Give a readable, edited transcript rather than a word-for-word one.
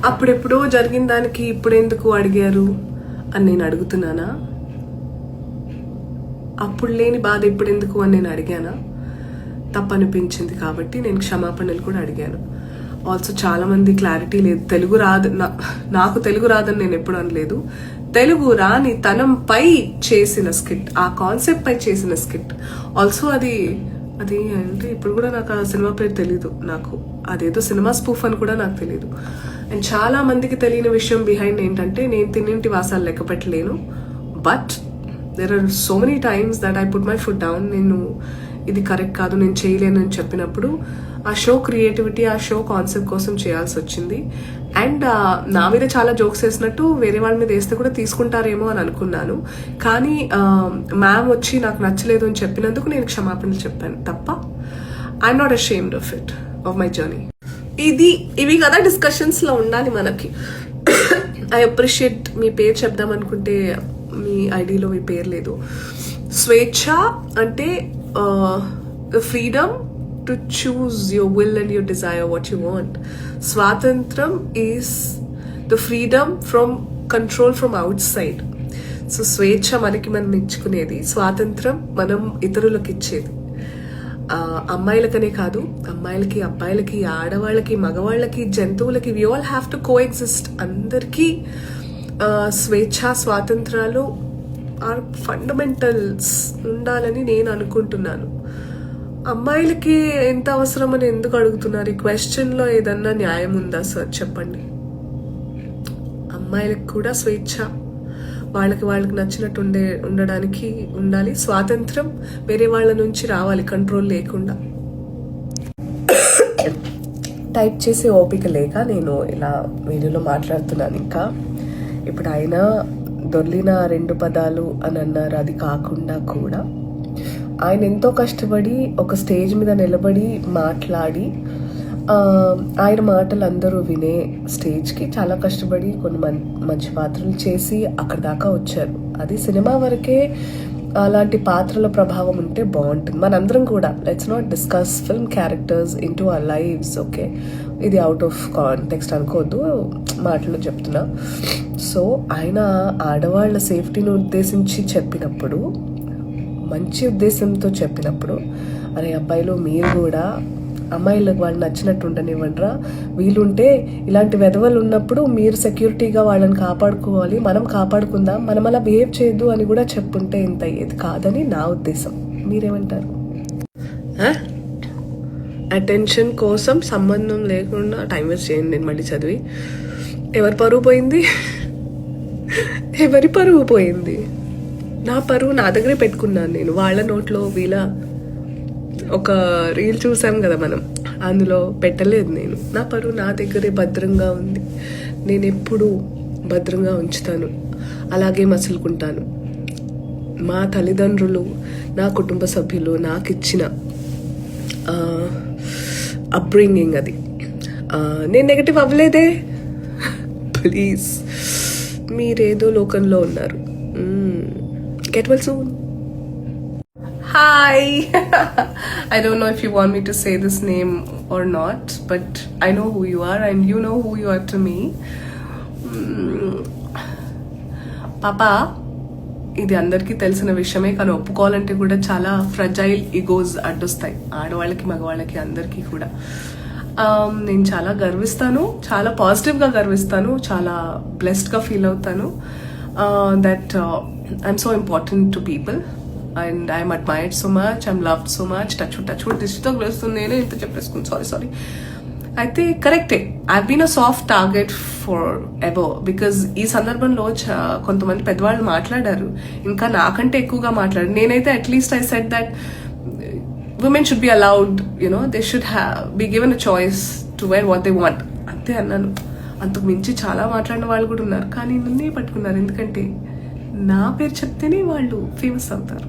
అప్పుడెప్పుడో జరిగిన దానికి ఇప్పుడు ఎందుకు అడిగారు అని నేను అడుగుతున్నానా? అప్పుడు లేని బాధ ఇప్పుడు ఎందుకు అని నేను అడిగానా? తప్పనిపించింది కాబట్టి నేను క్షమాపణలు కూడా అడిగాను. ఆల్సో చాలా మంది క్లారిటీ లేదు, తెలుగు రాదు, నాకు తెలుగు రాదని నేను ఎప్పుడు అనలేదు. తెలుగు రాని తనంపై చేసిన స్కిట్, ఆ కాన్సెప్ట్ పై చేసిన స్కిట్. ఆల్సో అది అంటే ఇప్పుడు కూడా నాకు ఆ సినిమా పేరు తెలీదు. నాకు అదేదో సినిమా స్పూఫ్ అని కూడా నాకు తెలీదు. అండ్ చాలా మందికి తెలియని విషయం బిహైండ్ ఏంటంటే, నేను తిన్నింటి వాసాలు లెక్క పెట్టలేను. But there are so many times that I put my foot down. నేను ఇది కరెక్ట్ కాదు, నేను చేయలేను అని చెప్పినప్పుడు ఆ షో క్రియేటివిటీ, ఆ షో కాన్సెప్ట్ కోసం చేయాల్సి వచ్చింది. అండ్ నా మీద చాలా జోక్స్ వేసినట్టు వేరే వాళ్ళ మీద వేస్తే కూడా తీసుకుంటారేమో అని అనుకున్నాను. కానీ మ్యామ్ వచ్చి నాకు నచ్చలేదు అని చెప్పినందుకు నేను క్షమాపణలు చెప్పాను తప్ప I'm not ashamed of it, of my journey. ఇవి కదా డిస్కషన్స్ లో ఉండాలి మనకి. I appreciate. మీ పేరు చెప్దాం అనుకుంటే మీ ఐడిలో మీ పేరు లేదు. స్వేచ్ఛ అంటే freedom to choose your will and your desire, what you want. Swatantram is the freedom from control from outside. So స్వేచ్ఛ మనకి మనం ఇచ్చుకునేది, స్వాతంత్రం మనం ఇతరులకు ఇచ్చేది. అమ్మాయిలకనే కాదు, అమ్మాయిలకి, అబ్బాయిలకి, ఆడవాళ్ళకి, మగవాళ్ళకి, జంతువులకి, we all have to coexist. అందరికీ స్వేచ్ఛ, స్వాతంత్రాలు ఆర్ ఫండమెంటల్స్ ఉండాలని నేను అనుకుంటున్నాను. అమ్మాయిలకి ఎంత అవసరం అని ఎందుకు అడుగుతున్నారు? ఈ క్వశ్చన్లో ఏదన్నా న్యాయం ఉందా సార్ చెప్పండి. అమ్మాయిలకు కూడా స్వేచ్ఛ, వాళ్ళకి నచ్చినట్టు ఉండడానికి ఉండాలి. స్వాతంత్రం వేరే వాళ్ళ నుంచి రావాలి, కంట్రోల్ లేకుండా. టైప్ చేసే ఓపిక లేక నేను ఇలా వీడియోలో మాట్లాడుతున్నాను. ఇంకా ఇప్పుడు ఆయన దొర్లిన 2 పదాలు అని అన్నారు. అది కాకుండా కూడా ఆయన ఎంతో కష్టపడి ఒక స్టేజ్ మీద నిలబడి మాట్లాడి, ఆయన మాటలు అందరూ వినే స్టేజ్కి చాలా కష్టపడి కొన్ని మంచి పాత్రలు చేసి అక్కడ దాకా వచ్చారు. అది సినిమా వరకే అలాంటి పాత్రల ప్రభావం ఉంటే బాగుంటుంది. మనందరం కూడా let's not discuss film characters in to our lives. Okay, ఇది అవుట్ ఆఫ్ కాంటెక్స్ట్ అనుకోవద్దు, మాటలు చెప్తున్నా. సో ఆయన ఆడవాళ్ళ సేఫ్టీని ఉద్దేశించి చెప్పినప్పుడు, మంచి ఉద్దేశంతో చెప్పినప్పుడు, అరే అబ్బాయిలు మీరు కూడా అమ్మాయిలకు వాళ్ళు నచ్చినట్టు ఉండనివ్వండిరా, వీలుంటే ఇలాంటి వెధవలు ఉన్నప్పుడు మీరు సెక్యూరిటీగా వాళ్ళని కాపాడుకోవాలి, మనం కాపాడుకుందాం, మనం అలా బిహేవ్ చేయొద్దు అని కూడా చెప్పుంటే ఇంత అయ్యేది కాదని నా ఉద్దేశం. మీరేమంటారు? అటెన్షన్ కోసం సంబంధం లేకుండా టైం వేస్ట్ చేయండి. నేను మళ్ళీ చదివి ఎవరి పరువు పోయింది? ఎవరి పరువు పోయింది? నా పరువు నా దగ్గరే పెట్టుకున్నాను నేను. వాళ్ళ నోట్లో వీళ్ళ ఒక రీల్ చూసాం కదా మనం, అందులో పెట్టలేదు నేను. నా పరువు నా దగ్గరే భద్రంగా ఉంది. నేను ఎప్పుడూ భద్రంగా ఉంచుతాను, అలాగే మసులుకుంటాను. మా తల్లిదండ్రులు, నా కుటుంబ సభ్యులు నాకు ఇచ్చిన అప్బ్రింగింగ్ అది. నేను నెగటివ్ అవ్వలేదే. ప్లీజ్, మీరేదో లోకంలో ఉన్నారు. Get well soon. Hi. I don't know if you want me to say this name or not, but I know who you are and you know who you are to me. Papa, ఇది అందరికీ తెలిసిన విషయమే, కానీ ఒప్పుకోవాలంటే కూడా చాలా fragile egos అడ్డొస్తాయి ఆడవాళ్ళకి, మగవాళ్ళకి, అందరికీ కూడా. నేను చాలా గర్విస్తాను, చాలా పాజిటివ్గా గర్విస్తాను, చాలా బ్లెస్డ్గా ఫీల్ అవుతాను that I'm so important to people and I'm admired so much, I'm loved so much. touch wood దిష్టితో గ్లేస్తుంది. నేను ఇంత చెప్పేసుకుని సారీ అయితే కరెక్టే. I been a soft target for ever because ఈ సందర్భంలో కొంతమంది పెద్దవాళ్ళు మాట్లాడారు, ఇంకా నాకంటే ఎక్కువగా మాట్లాడారు. నేనైతే at least I said that women should be allowed, they should be given a choice to wear what they want. అంతే అన్నాను. అంతకు మించి చాలా మాట్లాడిన వాళ్ళు కూడా ఉన్నారు, కానీ నన్నే పట్టుకున్నారు. ఎందుకంటే నా పేరు చెప్తేనే వాళ్ళు ఫేమస్ అవుతారు.